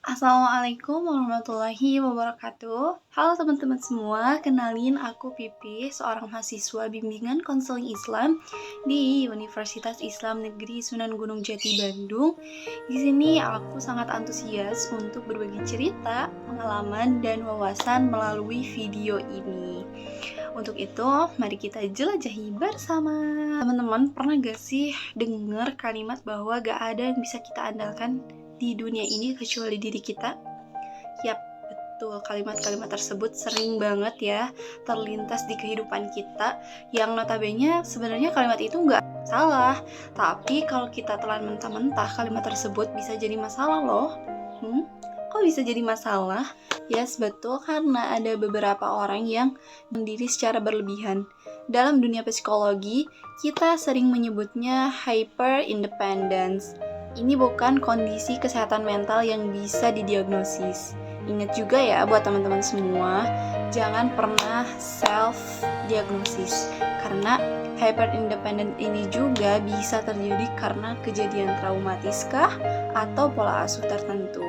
Assalamualaikum warahmatullahi wabarakatuh. Halo teman-teman semua, kenalin aku Pipi, seorang mahasiswa bimbingan konseling Islam di Universitas Islam Negeri Sunan Gunung Jati Bandung. Di sini aku sangat antusias untuk berbagi cerita, pengalaman, dan wawasan melalui video ini. Untuk itu, mari kita jelajahi bersama. Teman-teman, pernah gak sih dengar kalimat bahwa gak ada yang bisa kita andalkan di dunia ini kecuali diri kita? Yap, betul, kalimat-kalimat tersebut sering banget ya terlintas di kehidupan kita, yang notabene sebenarnya kalimat itu nggak salah, tapi kalau kita telan mentah-mentah kalimat tersebut bisa jadi masalah loh. Kok bisa jadi masalah? Yes, betul, karena ada beberapa orang yang mendiri secara berlebihan. Dalam dunia psikologi, kita sering menyebutnya hyper independence. Ini bukan kondisi kesehatan mental yang bisa didiagnosis. Ingat juga ya buat teman-teman semua, jangan pernah self-diagnosis. Karena hyper independent ini juga bisa terjadi karena kejadian traumatis kah atau pola asuh tertentu.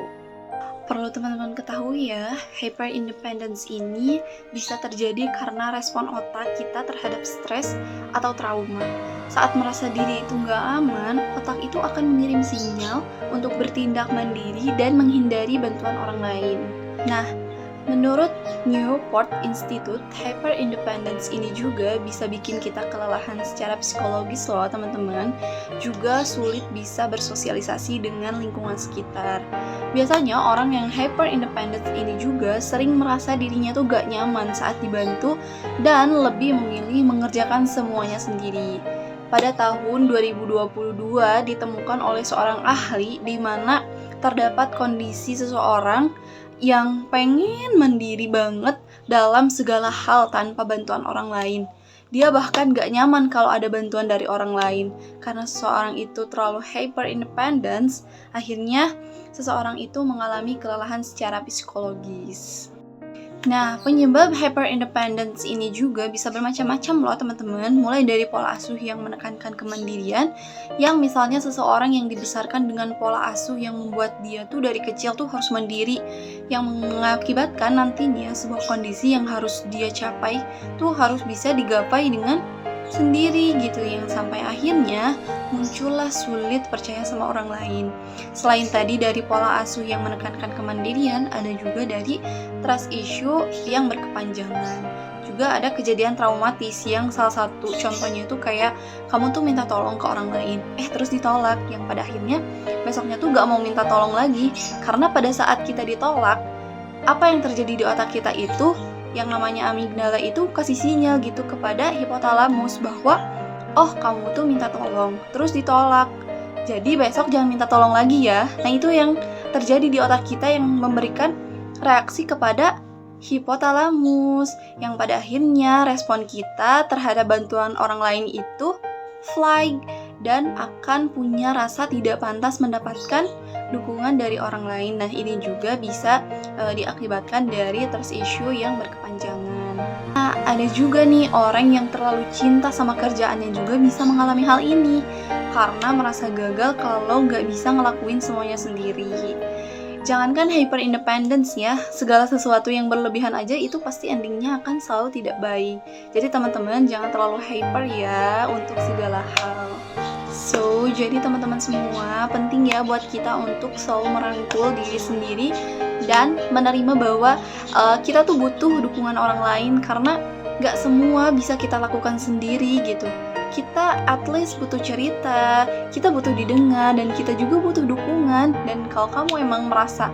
Perlu teman-teman ketahui ya, hyper independence ini bisa terjadi karena respon otak kita terhadap stres atau trauma. Saat merasa diri itu nggak aman, otak itu akan mengirim sinyal untuk bertindak mandiri dan menghindari bantuan orang lain. Nah, menurut Newport Institute, hyperindependence ini juga bisa bikin kita kelelahan secara psikologis loh teman-teman. Juga sulit bisa bersosialisasi dengan lingkungan sekitar. Biasanya orang yang hyperindependence ini juga sering merasa dirinya tuh gak nyaman saat dibantu dan lebih memilih mengerjakan semuanya sendiri. Pada tahun 2022 ditemukan oleh seorang ahli di mana terdapat kondisi seseorang yang pengen mandiri banget dalam segala hal tanpa bantuan orang lain. Dia bahkan gak nyaman kalau ada bantuan dari orang lain. Karena seseorang itu terlalu hyper independence, akhirnya seseorang itu mengalami kelelahan secara psikologis. Nah, penyebab hyper independence ini juga bisa bermacam-macam loh teman-teman. Mulai dari pola asuh yang menekankan kemandirian, yang misalnya seseorang yang dibesarkan dengan pola asuh yang membuat dia tuh dari kecil tuh harus mandiri, yang mengakibatkan nantinya sebuah kondisi yang harus dia capai tuh harus bisa digapai dengan sendiri gitu, yang sampai akhirnya muncullah sulit percaya sama orang lain. Selain tadi dari pola asuh yang menekankan kemandirian, ada juga dari trust issue yang berkepanjangan. Juga ada kejadian traumatis yang salah satu contohnya itu kayak kamu tuh minta tolong ke orang lain, terus ditolak, yang pada akhirnya besoknya tuh gak mau minta tolong lagi. Karena pada saat kita ditolak, apa yang terjadi di otak kita itu, yang namanya amigdala itu kasih sinyal gitu kepada hipotalamus bahwa oh kamu tuh minta tolong, terus ditolak, jadi besok jangan minta tolong lagi ya. Nah itu yang terjadi di otak kita yang memberikan reaksi kepada hipotalamus, yang pada akhirnya respon kita terhadap bantuan orang lain itu flag dan akan punya rasa tidak pantas mendapatkan dukungan dari orang lain. Nah ini juga bisa diakibatkan dari trust issue yang berkepanjangan. Nah ada juga nih orang yang terlalu cinta sama kerjaannya juga bisa mengalami hal ini karena merasa gagal kalau nggak bisa ngelakuin semuanya sendiri. Jangankan hyper independence ya, segala sesuatu yang berlebihan aja itu pasti endingnya akan selalu tidak baik. Jadi teman-teman jangan terlalu hyper ya untuk segala hal. So, jadi teman-teman semua penting ya buat kita untuk selalu merangkul diri sendiri dan menerima bahwa kita tuh butuh dukungan orang lain karena gak semua bisa kita lakukan sendiri gitu. Kita at least butuh cerita, kita butuh didengar, dan kita juga butuh dukungan. Dan kalau kamu emang merasa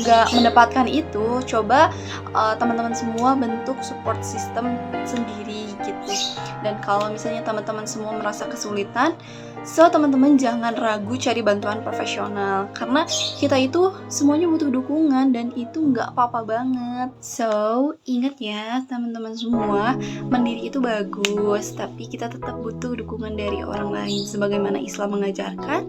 gak mendapatkan itu, coba teman-teman semua bentuk support system sendiri gitu. Dan kalau misalnya teman-teman semua merasa kesulitan, so teman-teman jangan ragu cari bantuan profesional, karena kita itu semuanya butuh dukungan dan itu nggak apa-apa banget. So ingat ya teman-teman semua, mandiri itu bagus, tapi kita tetap butuh dukungan dari orang lain sebagaimana Islam mengajarkan.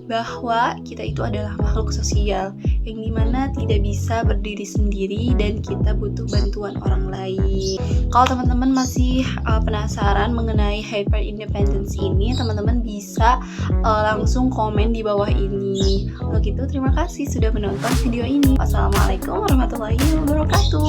bahwa kita itu adalah makhluk sosial yang dimana tidak bisa berdiri sendiri dan kita butuh bantuan orang lain. Kalau teman-teman masih penasaran mengenai hyper independence ini, teman-teman bisa langsung komen di bawah ini. Untuk itu terima kasih sudah menonton video ini. Wassalamualaikum warahmatullahi wabarakatuh.